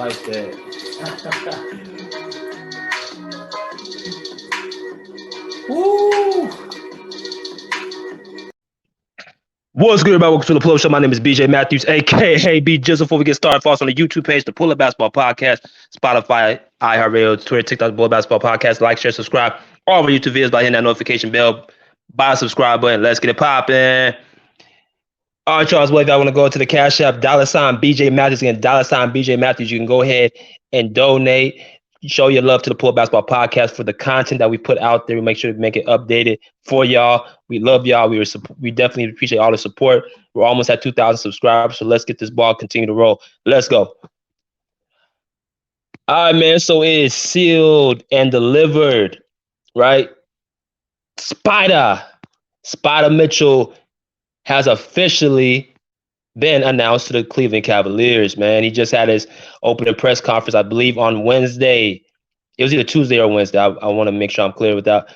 like that. Woo! What's good, everybody? Welcome to the Pull Up Show. My name is BJ Matthews, a.k.a. B. Just before we get started, follow us on the YouTube page, the Pull Up Basketball Podcast, Spotify, iHeartRadio, Twitter, TikTok, Pull Up Basketball Podcast. Like, share, subscribe. All of our YouTube videos by hitting that notification bell. Buy a subscribe button. Let's get it popping. All right, Charles, well, if y'all want to go to the Cash App, $ BJ Matthews, again, $ BJ Matthews, you can go ahead and donate. Show your love to the Pull Up Basketball Podcast for the content that we put out there. We make sure to make it updated for y'all. We love y'all. We definitely appreciate all the support. We're almost at 2,000 subscribers, so let's get this ball continue to roll. Let's go. All right, man. So it is sealed and delivered, right? Spider Mitchell has officially been announced to the Cleveland Cavaliers, man. He just had his opening press conference, I believe, on Wednesday. It was either Tuesday or Wednesday. I want to make sure I'm clear with that.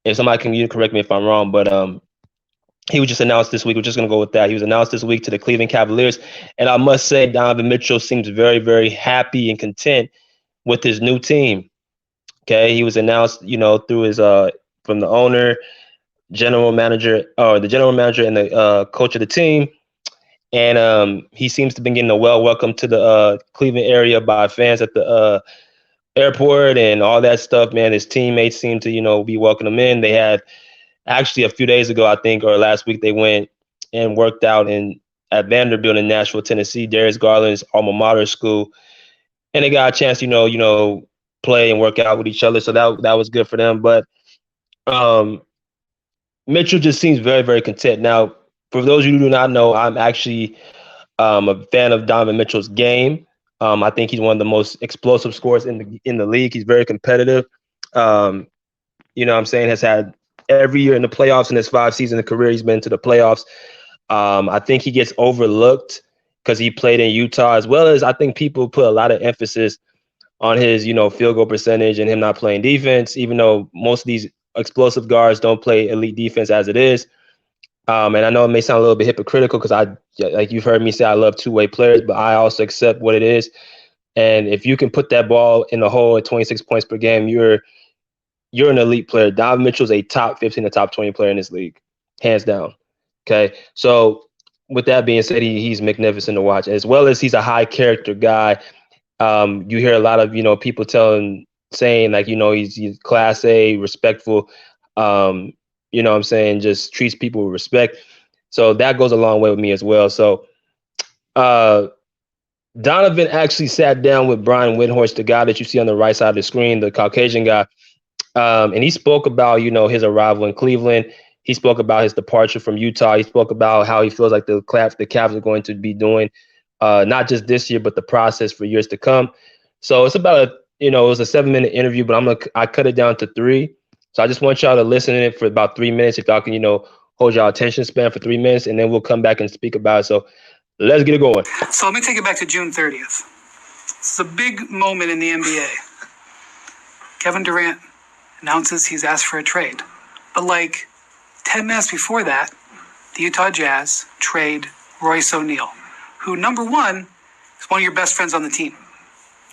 If somebody can, you correct me if I'm wrong, but he was just announced this week. We're just going to go with that. He was announced this week to the Cleveland Cavaliers. And I must say, Donovan Mitchell seems very, very happy and content with his new team. Okay. He was announced, through his, from the owner, the general manager and the coach of the team. And he seems to be getting a welcome to the Cleveland area by fans at the airport and all that stuff, man. His teammates seem to, be welcoming him in. They had actually a few days ago, I think, or last week, they went and worked out at Vanderbilt in Nashville, Tennessee, Darius Garland's alma mater school. And they got a chance, play and work out with each other. So that was good for them. But Mitchell just seems very, very content. Now, for those of you who do not know, I'm actually a fan of Donovan Mitchell's game. I think he's one of the most explosive scorers in the league. He's very competitive. What I'm saying, has had every year in the playoffs in his 5 seasons of career, he's been to the playoffs. I think he gets overlooked because he played in Utah, as well as I think people put a lot of emphasis on his, field goal percentage and him not playing defense, even though most of these explosive guards don't play elite defense as it is. And I know it may sound a little bit hypocritical because like you've heard me say, I love two-way players, but I also accept what it is. And if you can put that ball in the hole at 26 points per game, you're an elite player. Donovan Mitchell's a top 15 to top 20 player in this league, hands down. Okay. So with that being said, he's magnificent to watch, as well as he's a high character guy. You hear a lot of, people saying like, he's class A, respectful, what I'm saying, just treats people with respect. So that goes a long way with me as well. So Donovan actually sat down with Brian Windhorst, the guy that you see on the right side of the screen, the Caucasian guy. And he spoke about, his arrival in Cleveland. He spoke about his departure from Utah. He spoke about how he feels like the Cavs are going to be doing, not just this year, but the process for years to come. So it's about it was a 7-minute interview, but I cut it down to 3. So I just want y'all to listen to it for about 3 minutes. If y'all can, hold your attention span for 3 minutes, and then we'll come back and speak about it. So let's get it going. So let me take it back to June 30th. It's a big moment in the NBA. Kevin Durant announces he's asked for a trade. But like 10 minutes before that, the Utah Jazz trade Royce O'Neal, who, number one, is one of your best friends on the team.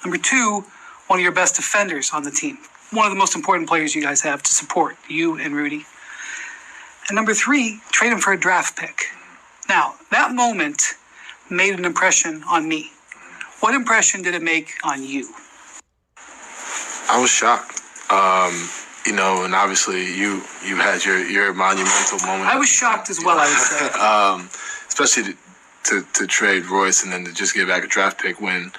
Number two, one of your best defenders on the team. One of the most important players you guys have to support, you and Rudy. And number 3, trade him for a draft pick. Now, that moment made an impression on me. What impression did it make on you? I was shocked. And obviously you had your monumental moment. I was shocked as well, I would say. Especially to trade Royce and then to just get back a draft pick when,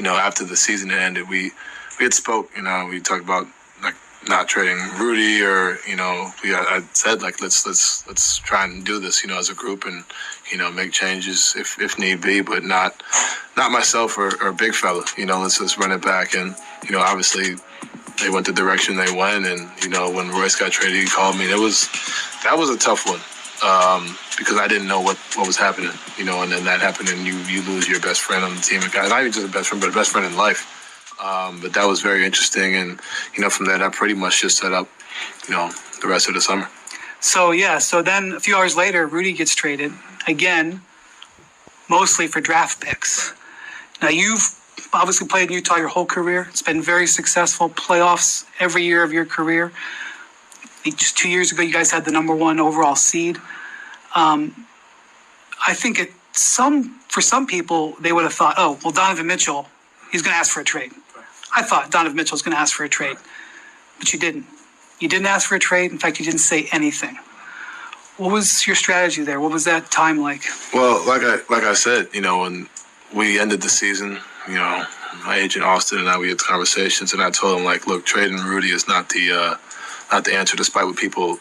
after the season ended, we had spoke, we talked about like not trading Rudy or, I said like, let's try and do this, as a group and, make changes if need be, but not myself or big fella, let's run it back. And, obviously they went the direction they went. And, when Royce got traded, he called me. That was a tough one. Because I didn't know what was happening, and then that happened and you lose your best friend on the team. And not even just a best friend, but a best friend in life. But that was very interesting. And, from that, I pretty much just set up, the rest of the summer. So then a few hours later, Rudy gets traded again, mostly for draft picks. Now you've obviously played in Utah your whole career. It's been very successful. Playoffs every year of your career. Just 2 years ago, you guys had the #1 overall seed. I think for some people, they would have thought, oh, well, Donovan Mitchell, he's going to ask for a trade. I thought Donovan Mitchell was going to ask for a trade, but you didn't. You didn't ask for a trade. In fact, you didn't say anything. What was your strategy there? What was that time like? Well, like I said, when we ended the season, my agent Austin and I, we had conversations, and I told him, like, look, trading Rudy is not the answer, despite what people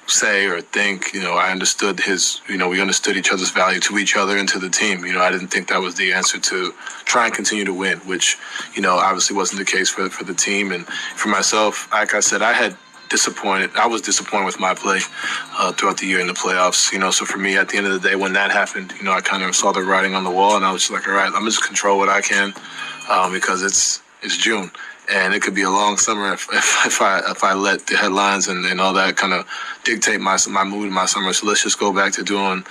say or think. I understood we understood each other's value to each other and to the team. I didn't think that was the answer to try and continue to win, which, obviously wasn't the case for the team. And for myself, like I said, I was disappointed with my play throughout the year in the playoffs. So for me, at the end of the day, when that happened, I kind of saw the writing on the wall, and I was just like, all right, I'm just control what I can because it's June. And it could be a long summer if I let the headlines and all that kind of dictate my mood in my summer. So let's just go back to doing,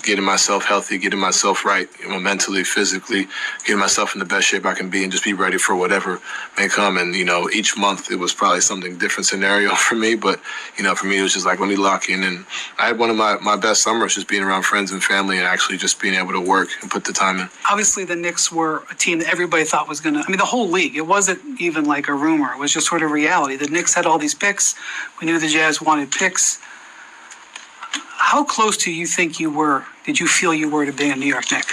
getting myself healthy, getting myself right, mentally, physically, getting myself in the best shape I can be, and just be ready for whatever may come. And, each month it was probably something different scenario for me. But, for me, it was just like, let me lock in. And I had one of my best summers just being around friends and family and actually just being able to work and put the time in. Obviously, the Knicks were a team that everybody thought was going to, the whole league, it wasn't even like a rumor. It was just sort of reality. The Knicks had all these picks. We knew the Jazz wanted picks. How close did you feel you were to being a New York Knick?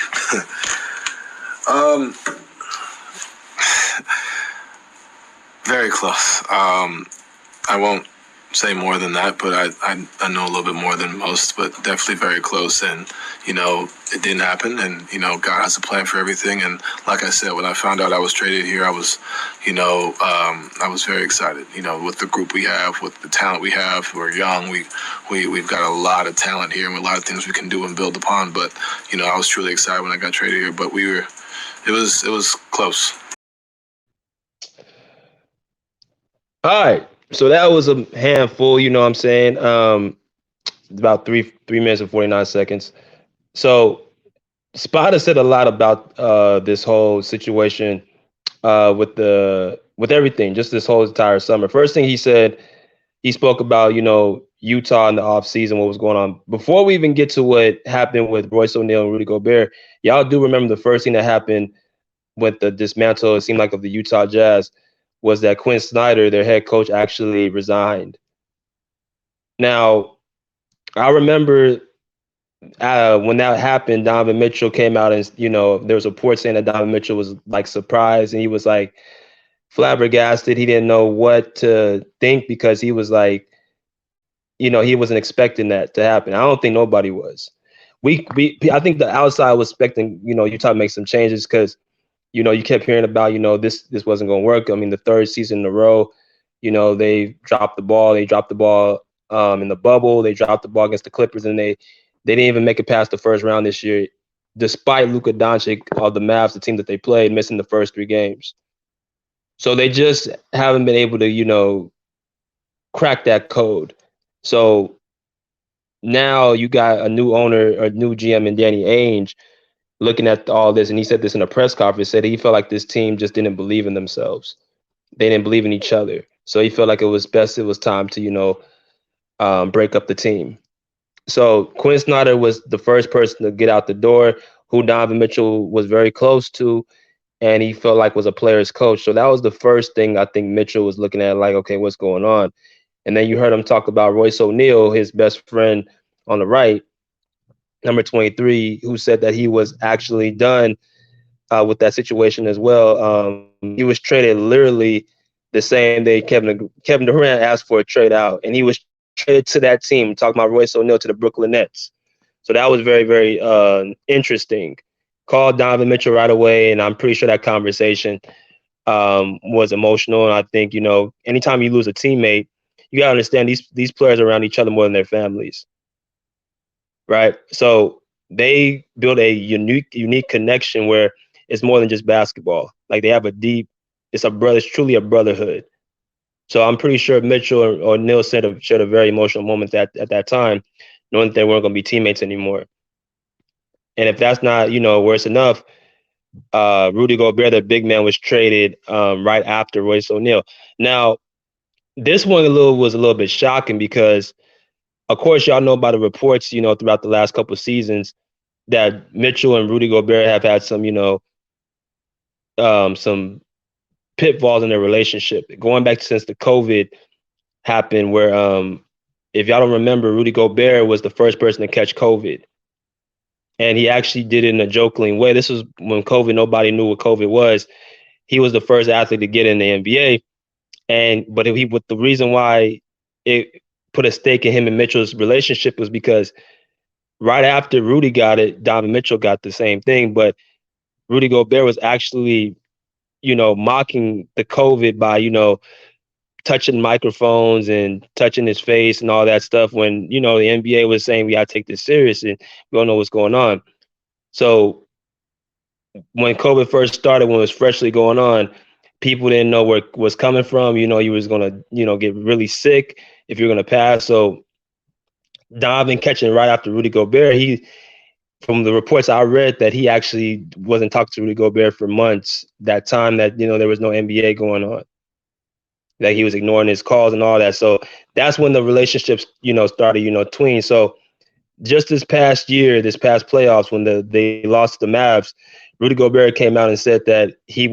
Very close. I won't say more than that, but I know a little bit more than most, but definitely very close. And, it didn't happen. And, God has a plan for everything. And like I said, when I found out I was traded here, I was, I was very excited, with the group we have, with the talent we have. We're young. We've got a lot of talent here and a lot of things we can do and build upon. But, I was truly excited when I got traded here, but it was close. All right. So that was a handful, you know what I'm saying? About 3 minutes and 49 seconds. So Spot has said a lot about this whole situation with everything, just this whole entire summer. First thing he said, he spoke about, Utah in the offseason, what was going on. Before we even get to what happened with Royce O'Neal and Rudy Gobert, y'all do remember the first thing that happened with the dismantle, it seemed like, of the Utah Jazz, was that Quinn Snyder, their head coach, actually resigned. Now, I remember when that happened, Donovan Mitchell came out and, there was a report saying that Donovan Mitchell was like surprised and he was like flabbergasted. He didn't know what to think because he was like, he wasn't expecting that to happen. I don't think nobody was. I think the outside was expecting, Utah to make some changes because, you kept hearing about, this wasn't going to work. The third season in a row, they dropped the ball. They dropped the ball in the bubble. They dropped the ball against the Clippers, and they didn't even make it past the first round this year, despite Luka Doncic of the Mavs, the team that they played, missing the first 3 games. So they just haven't been able to, crack that code. So now you got a new owner, or new GM in Danny Ainge, looking at all this, and he said this in a press conference, said he felt like this team just didn't believe in themselves. They didn't believe in each other. So he felt like it was time to, break up the team. So Quinn Snyder was the first person to get out the door, who Donovan Mitchell was very close to, and he felt like was a player's coach. So that was the first thing I think Mitchell was looking at, like, okay, what's going on? And then you heard him talk about Royce O'Neal, his best friend on the right, number 23, who said that he was actually done with that situation as well. He was traded literally the same day Kevin Durant asked for a trade out, and he was traded to that team, talking about Royce O'Neal, to the Brooklyn Nets. So that was very, very interesting. Called Donovan Mitchell right away, and I'm pretty sure that conversation was emotional. And I think, anytime you lose a teammate, you got to understand these players are around each other more than their families. Right. So they build a unique connection where it's more than just basketball. Like, they have it's truly a brotherhood. So I'm pretty sure Mitchell or O'Neal shared a very emotional moment at that time, knowing that they weren't going to be teammates anymore. And if that's not, worse enough, Rudy Gobert, the big man, was traded right after Royce O'Neal. Now, this one was a little bit shocking because, of course, y'all know about the reports, throughout the last couple of seasons that Mitchell and Rudy Gobert have had some, some pitfalls in their relationship going back since the COVID happened, where if y'all don't remember, Rudy Gobert was the first person to catch COVID. And he actually did it in a joking way. This was when COVID, nobody knew what COVID was. He was the first athlete to get in the NBA. But the reason why it put a stake in him and Mitchell's relationship was because right after Rudy got it, Donovan Mitchell got the same thing. But Rudy Gobert was actually, mocking the COVID by, touching microphones and touching his face and all that stuff when, the NBA was saying we got to take this serious and we don't know what's going on. So when COVID first started, when it was freshly going on, people didn't know where it was coming from. You was going to, get really sick if you're going to pass. So Donovan catching right after Rudy Gobert, from the reports I read, that he actually wasn't talking to Rudy Gobert for months, that time that, there was no NBA going on, that he was ignoring his calls and all that. So that's when the relationships, started, tween. So just this past playoffs, when they lost to the Mavs, Rudy Gobert came out and said that he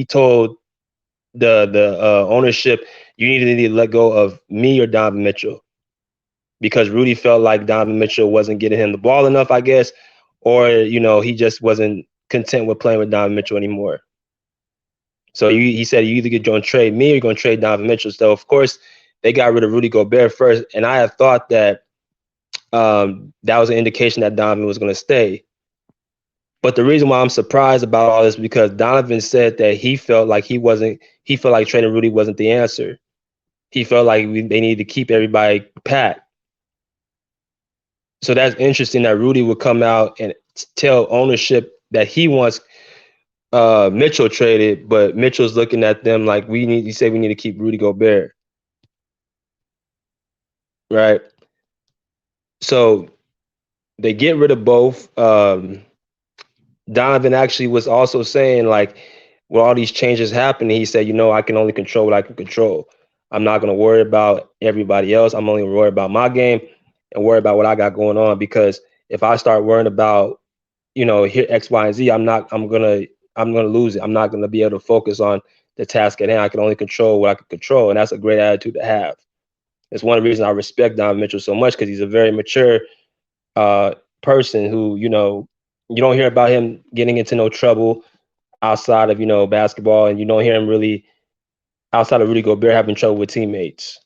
told the ownership, you need to let go of me or Donovan Mitchell, because Rudy felt like Donovan Mitchell wasn't getting him the ball enough, I guess, or, he just wasn't content with playing with Donovan Mitchell anymore. So he said, you either going to trade me or you're going to trade Donovan Mitchell. So, of course, they got rid of Rudy Gobert first, and I had thought that that was an indication that Donovan was going to stay. But the reason why I'm surprised about all this is because Donovan said that he felt like trading Rudy wasn't the answer. He felt like they needed to keep everybody pat. So that's interesting that Rudy would come out and tell ownership that he wants Mitchell traded, but Mitchell's looking at them like we need to keep Rudy Gobert. Right. So they get rid of both. Donovan actually was also saying, like, with all these changes happening, he said, I can only control what I can control. I'm not going to worry about everybody else. I'm only going to worry about my game and worry about what I got going on, because if I start worrying about, here X, Y, and Z, I'm going to lose it. I'm not going to be able to focus on the task at hand. I can only control what I can control. And that's a great attitude to have. It's one of the reasons I respect Donovan Mitchell so much, because he's a very mature person who, you don't hear about him getting into no trouble outside of, basketball. And you don't hear him really, outside of Rudy Gobert, having trouble with teammates.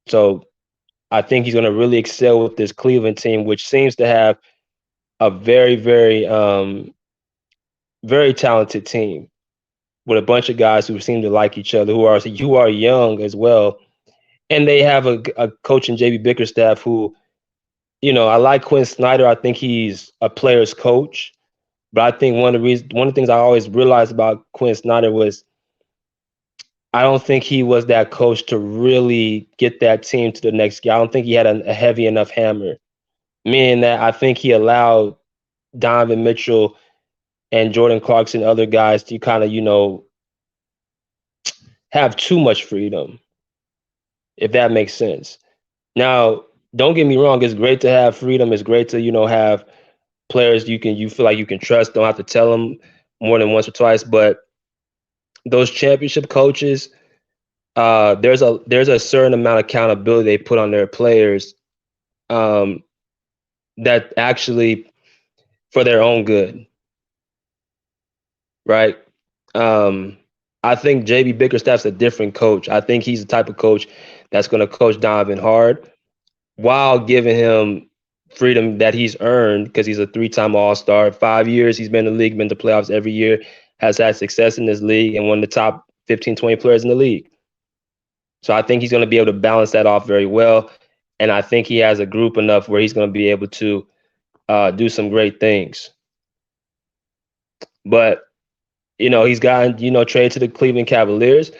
So I think he's going to really excel with this Cleveland team, which seems to have a very, very, very talented team with a bunch of guys who seem to like each other, who are young as well. And they have a coach in JB Bickerstaff who, I like Quinn Snyder. I think he's a player's coach. But I think one of the things I always realized about Quinn Snyder was I don't think he was that coach to really get that team to the next gear. I don't think he had a heavy enough hammer. Meaning that I think he allowed Donovan Mitchell and Jordan Clarkson, other guys, to kind of, have too much freedom, if that makes sense. Now, don't get me wrong. It's great to have freedom. It's great to, have players you feel like you can trust. Don't have to tell them more than once or twice. But those championship coaches, there's a certain amount of accountability they put on their players, that actually for their own good, right? I think JB Bickerstaff's a different coach. I think he's the type of coach that's going to coach Donovan hard while giving him freedom that he's earned, because he's a 3-time All-Star. 5 years he's been in the league, been to playoffs every year, has had success in this league, and one of the top 15, 20 players in the league. So I think he's going to be able to balance that off very well. And I think he has a group enough where he's going to be able to do some great things. But, he's gotten, traded to the Cleveland Cavaliers.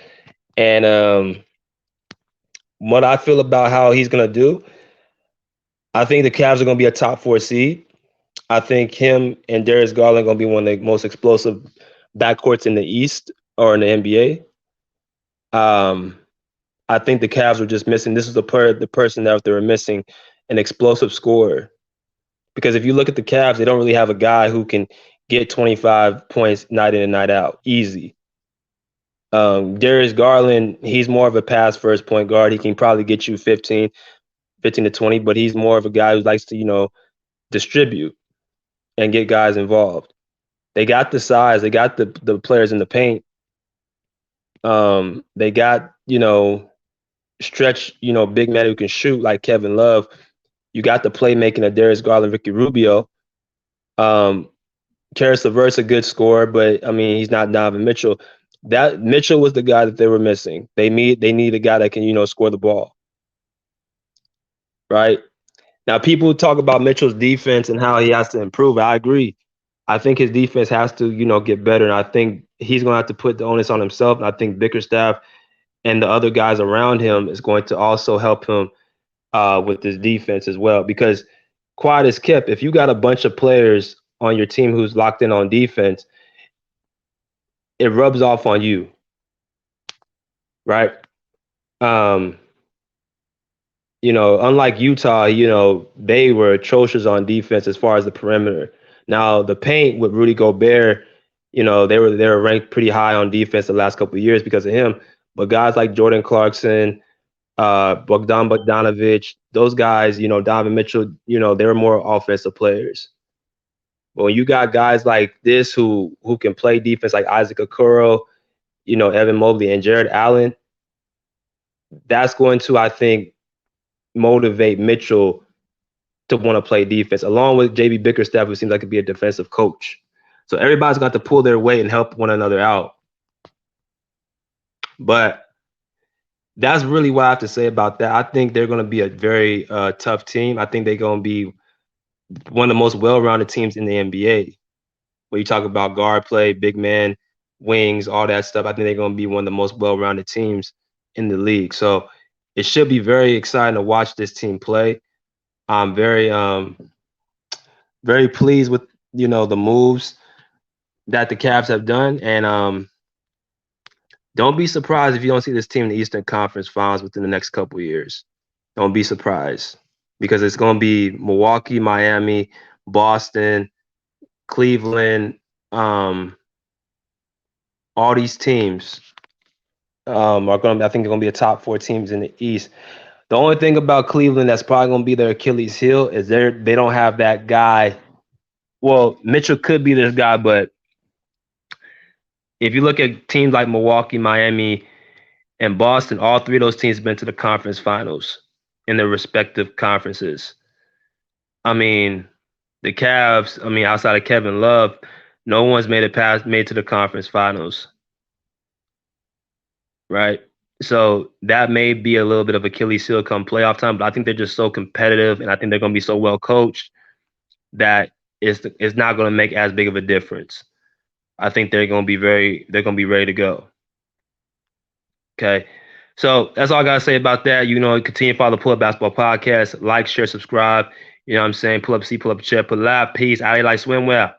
And what I feel about how he's going to do, I think the Cavs are going to be a top 4 seed. I think him and Darius Garland going to be one of the most explosive backcourts in the East or in the NBA. I think the Cavs were just missing. This is the person that they were missing, an explosive scorer. Because if you look at the Cavs, they don't really have a guy who can get 25 points night in and night out, easy. Darius Garland, he's more of a pass first point guard. He can probably get you 15 to 20, but he's more of a guy who likes to, distribute and get guys involved. They got the size, they got the players in the paint. They got, stretch, big men who can shoot like Kevin Love. You got the playmaking of Darius Garland, Ricky Rubio. Karis LeVert's a good scorer, but I mean, he's not Donovan Mitchell. That Mitchell was the guy that they were missing. They need a guy that can, score the ball. Right? Now, people talk about Mitchell's defense and how he has to improve. I agree. I think his defense has to, get better. And I think he's going to have to put the onus on himself. And I think Bickerstaff and the other guys around him is going to also help him with his defense as well. Because quiet as kept, if you got a bunch of players on your team who's locked in on defense, it rubs off on you. Right? Unlike Utah, they were atrocious on defense as far as the perimeter. Now, the paint with Rudy Gobert, they were ranked pretty high on defense the last couple of years because of him. But guys like Jordan Clarkson, Bogdan Bogdanovic, those guys, Donovan Mitchell, they were more offensive players. But when you got guys like this who can play defense, like Isaac Okoro, Evan Mobley and Jared Allen, that's going to, I think, motivate Mitchell to want to play defense, along with JB Bickerstaff, who seems like to be a defensive coach. So everybody's got to pull their weight and help one another out. But that's really what I have to say about that. I think they're going to be a very tough team. I think they're going to be one of the most well-rounded teams in the NBA. When you talk about guard play, big man, wings, all that stuff, I think they're going to be one of the most well-rounded teams in the league. So it should be very exciting to watch this team play. I'm very pleased with, the moves that the Cavs have done. And don't be surprised if you don't see this team in the Eastern Conference Finals within the next couple of years. Don't be surprised, because it's going to be Milwaukee, Miami, Boston, Cleveland, all these teams are going to, I think they're going to be the top 4 teams in the East. The only thing about Cleveland that's probably going to be their Achilles heel is they don't have that guy. Well, Mitchell could be this guy, but if you look at teams like Milwaukee, Miami, and Boston, all 3 of those teams have been to the conference finals in their respective conferences. I mean, the Cavs, outside of Kevin Love, no one's made to the conference finals. Right? So that may be a little bit of Achilles heel come playoff time, but I think they're just so competitive, and I think they're going to be so well coached that it's not going to make as big of a difference. I think they're going to be ready to go. Okay. So that's all I got to say about that. Continue to follow the Pull Up Basketball Podcast. Like, share, subscribe. You know what I'm saying? Pull up a seat, pull up a chair, pull up. Peace. I like swimwear.